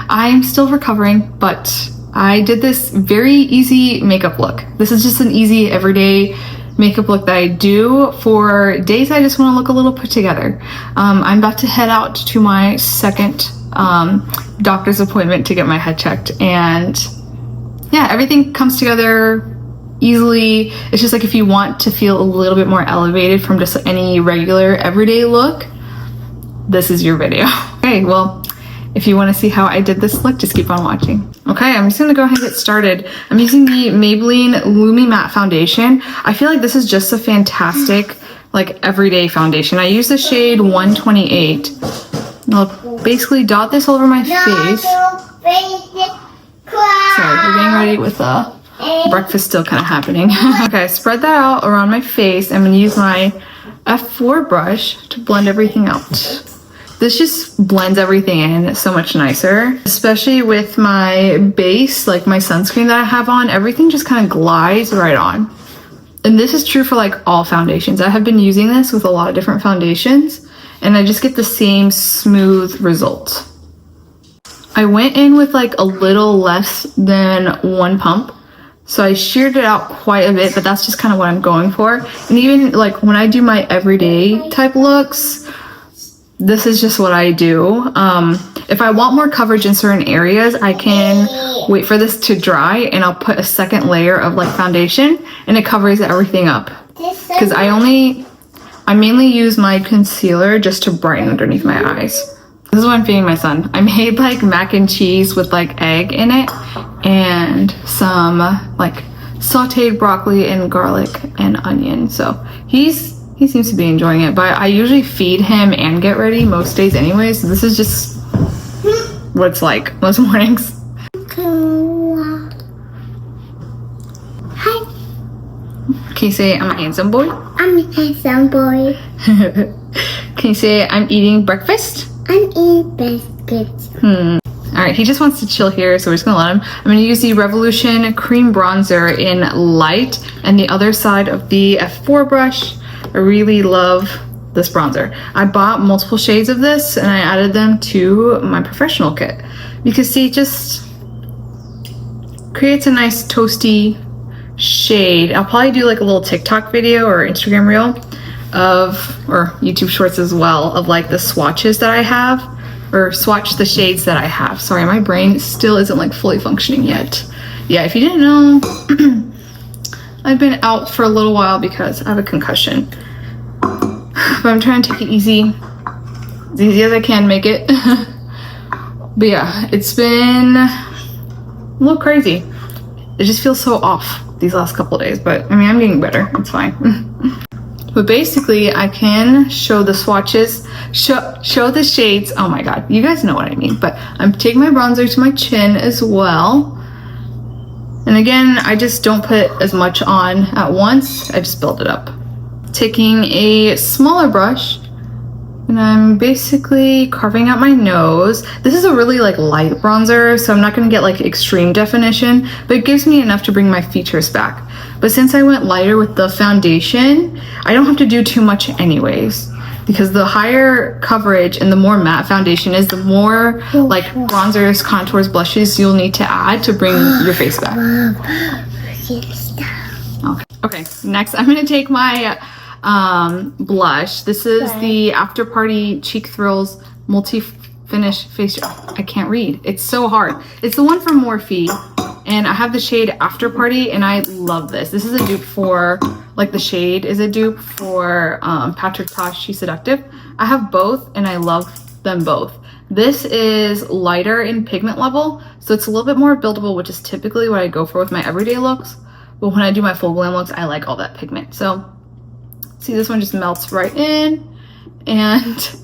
I'm still recovering, but I did this very easy makeup look. This is just an easy everyday makeup look that I do for days I just want to look a little put together. I'm about to head out to my second doctor's appointment to get my head checked, and yeah, everything comes together easily. It's just like if you want to feel a little bit more elevated from just any regular everyday look, this is your video. Okay, well, if you want to see how I did this look, just keep on watching. Okay, I'm just gonna go ahead and get started. I'm using the Maybelline Lumi Matte Foundation. I feel like this is just a fantastic, like, everyday foundation. I use the shade 128. I'll basically dot this all over my face. Sorry, we're getting ready with breakfast still kind of happening. Okay, spread that out around my face. I'm gonna use my F4 brush to blend everything out. This just blends everything in so much nicer, especially with my base, like my sunscreen that I have on. Everything just kind of glides right on. And this is true for like all foundations. I have been using this with a lot of different foundations, and I just get the same smooth result. I went in with like a little less than one pump, so I sheared it out quite a bit, but that's just kind of what I'm going for. And even like when I do my everyday type looks, this is just what I do. If I want more coverage in certain areas, I can wait for this to dry and I'll put a second layer of like foundation, and it covers everything up. Because I mainly use my concealer just to brighten underneath my eyes. This is what I'm feeding my son. I made like mac and cheese with like egg in it and some like sauteed broccoli and garlic and onion. So he seems to be enjoying it, but I usually feed him and get ready most days anyway, so this is just what it's like most mornings. Hi. Can you say I'm a handsome boy? I'm a handsome boy. Can you say I'm eating breakfast? I'm eating biscuits. Alright, he just wants to chill here, so we're just gonna let him. I'm gonna use the Revolution Cream Bronzer in Light and the other side of the F4 brush. I really love this bronzer. I bought multiple shades of this and I added them to my professional kit because see, it just creates a nice toasty shade. I'll probably do like a little TikTok video or Instagram reel or YouTube shorts as well of like the swatches that I have, or swatch the shades that I have. Sorry, my brain still isn't like fully functioning yet. Yeah, if you didn't know, I've been out for a little while because I have a concussion, but I'm trying to take it easy, as easy as I can make it. But yeah, it's been a little crazy. It just feels so off these last couple of days, but I mean, I'm getting better, it's fine. But basically, I can show the swatches, show the shades. Oh my god, you guys know what I mean. But I'm taking my bronzer to my chin as well. And again, I just don't put as much on at once. I just build it up. Taking a smaller brush, and I'm basically carving out my nose. This is a really like light bronzer, so I'm not gonna get like extreme definition, but it gives me enough to bring my features back. But since I went lighter with the foundation, I don't have to do too much anyways, because the higher coverage and the more matte foundation is, the more like bronzers, contours, blushes you'll need to add to bring your face back. Okay, next I'm gonna take my blush. This is the After Party Cheek Thrills Multi-Finish Face. I can't read. It's so hard. It's the one from Morphe, and I have the shade After Party, and I love this. This is a dupe for, like the shade is a dupe for Patrick Ta She's Seductive. I have both, and I love them both. This is lighter in pigment level, so it's a little bit more buildable, which is typically what I go for with my everyday looks. But when I do my full glam looks, I like all that pigment. So see, this one just melts right in. And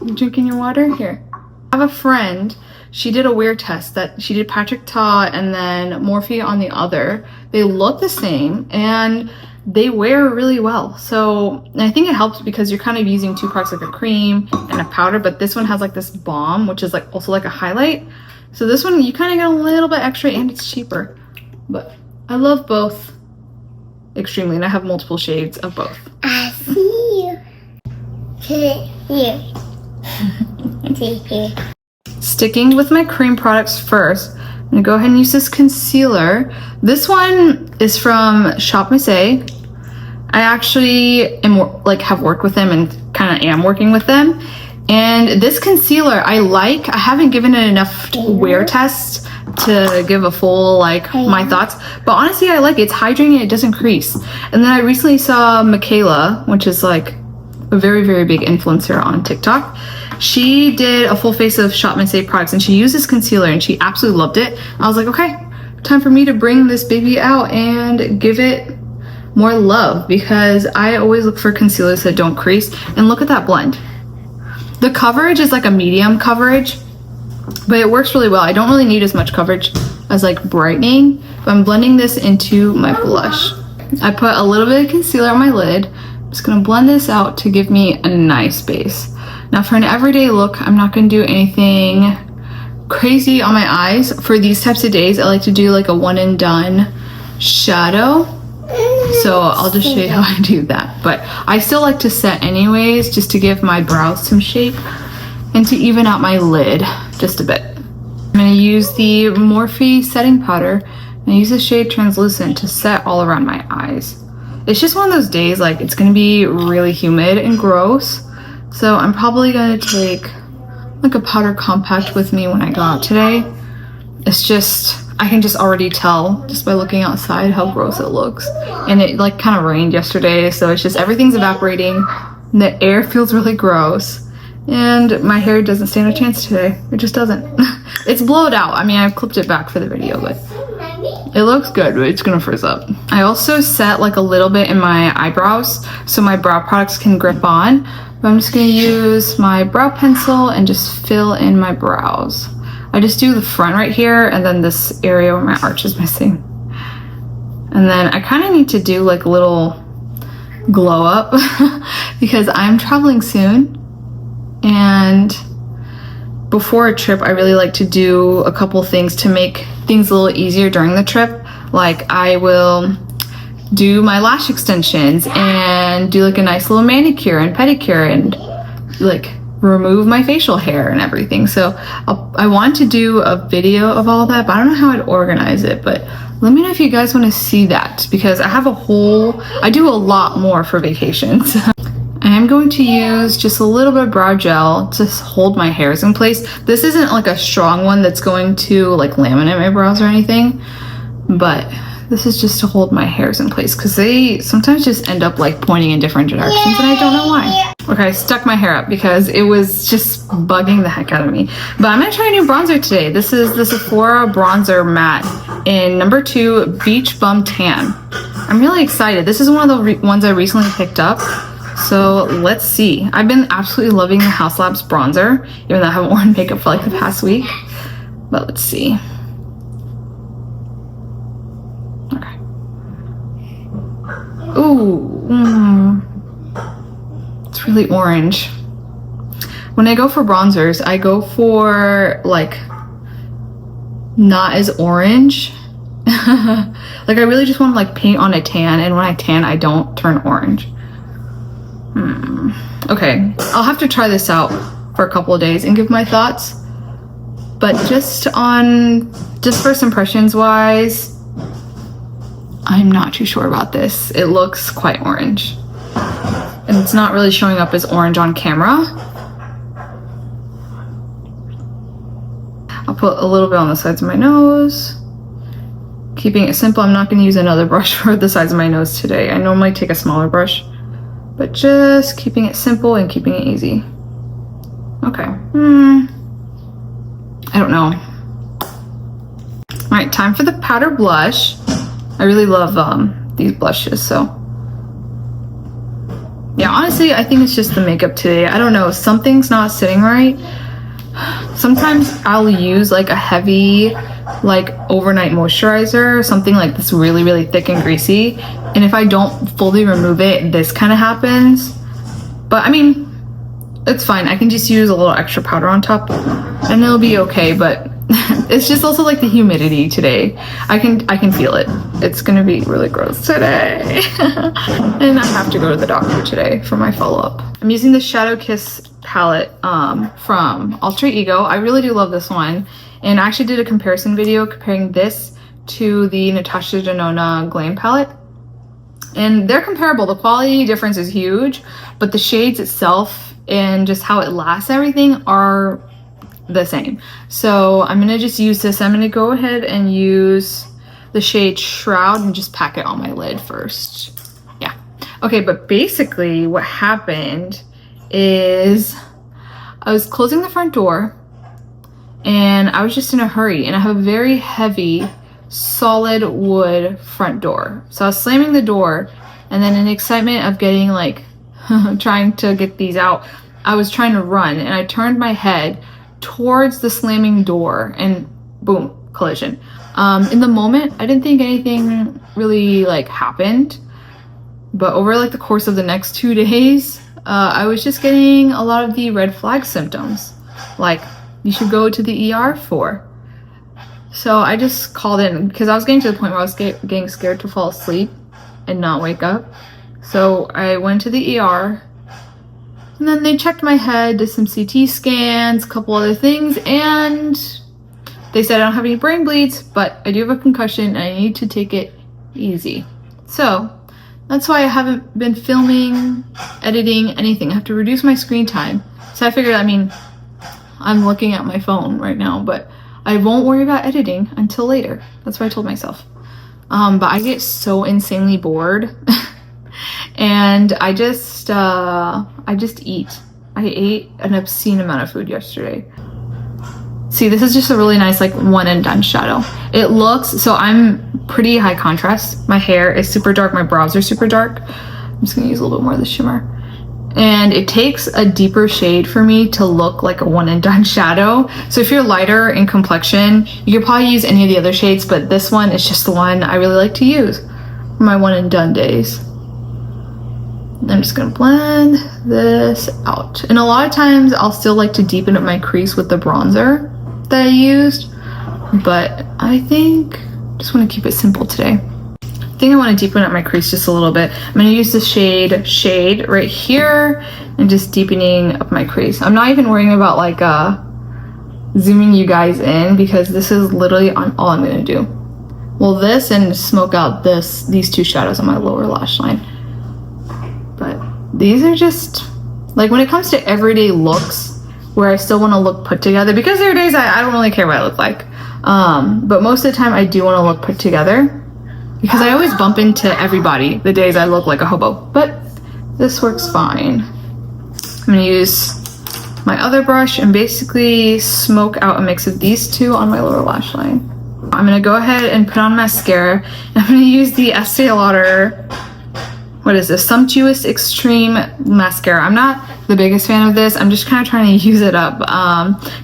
you drinking your water? Here. I have a friend, she did a wear test that she did Patrick Ta and then Morphe on the other. They look the same and they wear really well. So I think it helps because you're kind of using two parts, like a cream and a powder, but this one has like this balm, which is like also like a highlight. So this one, you kind of get a little bit extra and it's cheaper. But I love both extremely, and I have multiple shades of both. I see you. To here. To here. Sticking with my cream products first, I'm gonna go ahead and use this concealer. This one is from Shop Estée. I actually am have worked with them and kind of am working with them. And this concealer I like. I haven't given it enough wear tests to give a full my thoughts, but honestly I like it. It's hydrating and it doesn't crease. And then I recently saw Michaela, which is like a very, very big influencer on TikTok. She did a full face of Shop Estée products and she used this concealer and she absolutely loved it. I was like, okay, time for me to bring this baby out and give it more love, because I always look for concealers that don't crease. And look at that blend. The coverage is like a medium coverage, but it works really well. I don't really need as much coverage as like brightening, but I'm blending this into my blush. I put a little bit of concealer on my lid. I'm just gonna blend this out to give me a nice base. Now for an everyday look, I'm not gonna do anything crazy on my eyes. For these types of days, I like to do like a one and done shadow. So I'll just show you how I do that. But I still like to set anyways, just to give my brows some shape and to even out my lid just a bit. I'm gonna use the Morphe setting powder and use the shade Translucent to set all around my eyes. It's just one of those days, like it's gonna be really humid and gross. So I'm probably gonna take like a powder compact with me when I go out today. It's just, I can just already tell just by looking outside how gross it looks. And it like kind of rained yesterday, so it's just everything's evaporating and the air feels really gross. And my hair doesn't stand a chance today. It just doesn't. It's blowed out. I mean, I've clipped it back for the video, but it looks good, but it's gonna frizz up. I also set like a little bit in my eyebrows so my brow products can grip on. But I'm just gonna use my brow pencil and just fill in my brows. I just do the front right here and then this area where my arch is missing. And then I kind of need to do like a little glow up because I'm traveling soon. And before a trip, I really like to do a couple things to make things a little easier during the trip. Like I will do my lash extensions and do like a nice little manicure and pedicure and like remove my facial hair and everything. So I want to do a video of all that, but I don't know how I'd organize it. But let me know if you guys want to see that, because I have I do a lot more for vacations. I am going to use just a little bit of brow gel to hold my hairs in place. This isn't like a strong one that's going to like laminate my brows or anything, but this is just to hold my hairs in place because they sometimes just end up like pointing in different directions and I don't know why. Okay, I stuck my hair up because it was just bugging the heck out of me. But I'm gonna try a new bronzer today. This is the Sephora bronzer matte in number 2 Beach Bum Tan. I'm really excited. This is one of the ones I recently picked up. So let's see. I've been absolutely loving the House Labs bronzer, even though I haven't worn makeup for like the past week. But let's see. Okay. Ooh. It's really orange. When I go for bronzers, I go for like not as orange. Like I really just want to like paint on a tan, and when I tan, I don't turn orange. Okay, I'll have to try this out for a couple of days and give my thoughts. But just first impressions wise, I'm not too sure about this. It looks quite orange. And it's not really showing up as orange on camera. I'll put a little bit on the sides of my nose. Keeping it simple, I'm not going to use another brush for the sides of my nose today. I normally take a smaller brush, but just keeping it simple and keeping it easy. Okay. I don't know. All right, time for the powder blush. I really love these blushes, so. Yeah, honestly, I think it's just the makeup today. I don't know, something's not sitting right. Sometimes I'll use like a heavy, like overnight moisturizer, something like this really, really thick and greasy. And if I don't fully remove it, this kind of happens. But I mean, it's fine. I can just use a little extra powder on top and it'll be okay. But It's just also like the humidity today. I can feel it. It's gonna be really gross today. And I have to go to the doctor today for my follow-up. I'm using the Shadow Kiss palette from Alter Ego. I really do love this one. And I actually did a comparison video comparing this to the Natasha Denona Glam palette. And they're comparable. The quality difference is huge, but the shades itself and just how it lasts everything are the same. So I'm gonna just use this. I'm gonna go ahead and use the shade Shroud and just pack it on my lid first. Yeah. Okay, but basically what happened is I was closing the front door and I was just in a hurry, and I have a very heavy solid wood front door. So I was slamming the door, and then in the excitement of getting like trying to get these out, I was trying to run, and I turned my head towards the slamming door, and boom, collision. In the moment, I didn't think anything really like happened, but over like the course of the next 2 days, I was just getting a lot of the red flag symptoms, like you should go to the ER for. So I just called in because I was getting to the point where I was getting scared to fall asleep and not wake up. So I went to the ER, and then they checked my head, did some CT scans, a couple other things, and they said I don't have any brain bleeds, but I do have a concussion and I need to take it easy. So that's why I haven't been filming, editing, anything. I have to reduce my screen time. So I figured, I mean, I'm looking at my phone right now, but I won't worry about editing until later. That's what I told myself. But I get so insanely bored and I just eat. I ate an obscene amount of food yesterday. See, this is just a really nice like one and done shadow. It looks, so I'm pretty high contrast. My hair is super dark, my brows are super dark. I'm just gonna use a little bit more of the shimmer. And it takes a deeper shade for me to look like a one and done shadow. So if you're lighter in complexion, you could probably use any of the other shades, but this one is just the one I really like to use for my one and done days. I'm just gonna blend this out. And a lot of times I'll still like to deepen up my crease with the bronzer that I used, but I think I just wanna keep it simple today. I think I want to deepen up my crease just a little bit. I'm going to use the shade right here and just deepening up my crease. I'm not even worrying about like zooming you guys in because this is literally all I'm going to do. Well, this and smoke out these two shadows on my lower lash line. But these are just like, when it comes to everyday looks where I still want to look put together, because there are days I don't really care what I look like. But most of the time I do want to look put together, because I always bump into everybody the days I look like a hobo, but this works fine. I'm gonna use my other brush and basically smoke out a mix of these two on my lower lash line. I'm gonna go ahead and put on mascara. I'm gonna use the Estée Lauder, what is this, Sumptuous Extreme Mascara. I'm not the biggest fan of this. I'm just kind of trying to use it up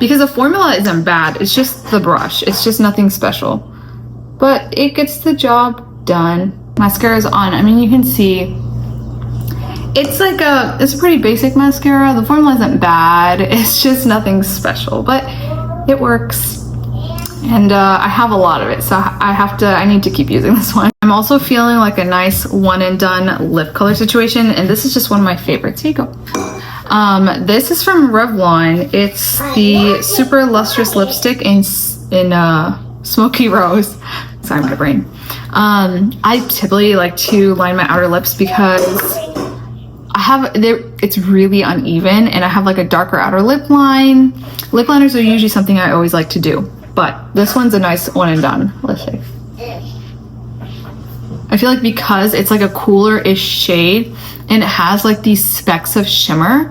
because the formula isn't bad. It's just the brush. It's just nothing special. But it gets the job done. Mascara is on. I mean, you can see it's a pretty basic mascara. The formula isn't bad. It's just nothing special, but it works. And I have a lot of it, so I need to keep using this one. I'm also feeling like a nice one and done lip color situation, and this is just one of my favorites. Here you go. This is from Revlon. It's the Super Lustrous Lipstick in Smoky Rose. Sorry, my brain. I typically like to line my outer lips because it's really uneven, and I have like a darker outer lip line. Lip liners are usually something I always like to do, but this one's a nice one and done. Let's see. I feel like because it's like a cooler-ish shade and it has like these specks of shimmer,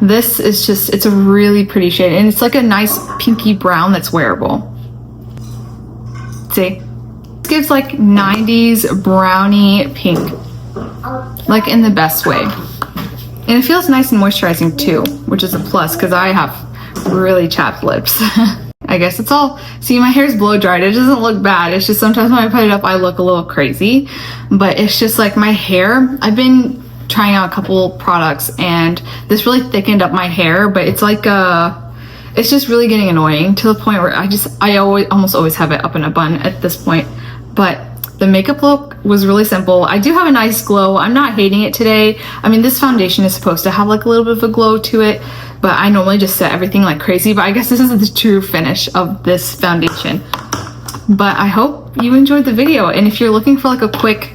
this is just, it's a really pretty shade, and it's like a nice pinky brown that's wearable. See? It gives like 90s brownie pink, like in the best way. And it feels nice and moisturizing too, which is a plus because I have really chapped lips. I guess it's all, see, my hair's blow dried. It doesn't look bad. It's just sometimes when I put it up, I look a little crazy, but it's just like my hair, I've been trying out a couple products and this really thickened up my hair, but it's like it's just really getting annoying to the point where I almost always have it up in a bun at this point. But the makeup look was really simple. I do have a nice glow. I'm not hating it today. I mean, this foundation is supposed to have like a little bit of a glow to it, but I normally just set everything like crazy. But I guess this is the true finish of this foundation. But I hope you enjoyed the video. And if you're looking for like a quick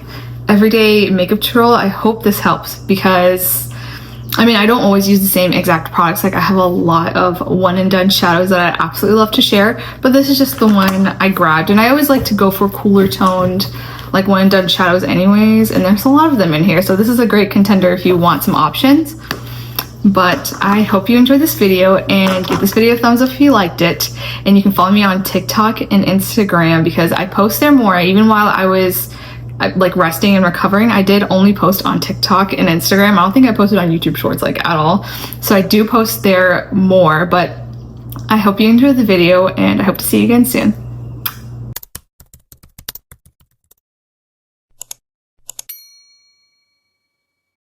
everyday makeup tutorial, I hope this helps, because I mean, I don't always use the same exact products. Like I have a lot of one and done shadows that I absolutely love to share, but this is just the one I grabbed. And I always like to go for cooler toned, like one and done shadows anyways, and there's a lot of them in here. So this is a great contender if you want some options. But I hope you enjoyed this video, and give this video a thumbs up if you liked it. And you can follow me on TikTok and Instagram, because I post there more. Even while I was like resting and recovering, I did only post on TikTok and Instagram. I don't think I posted on YouTube Shorts like at all. So I do post there more. But I hope you enjoyed the video, and I hope to see you again soon.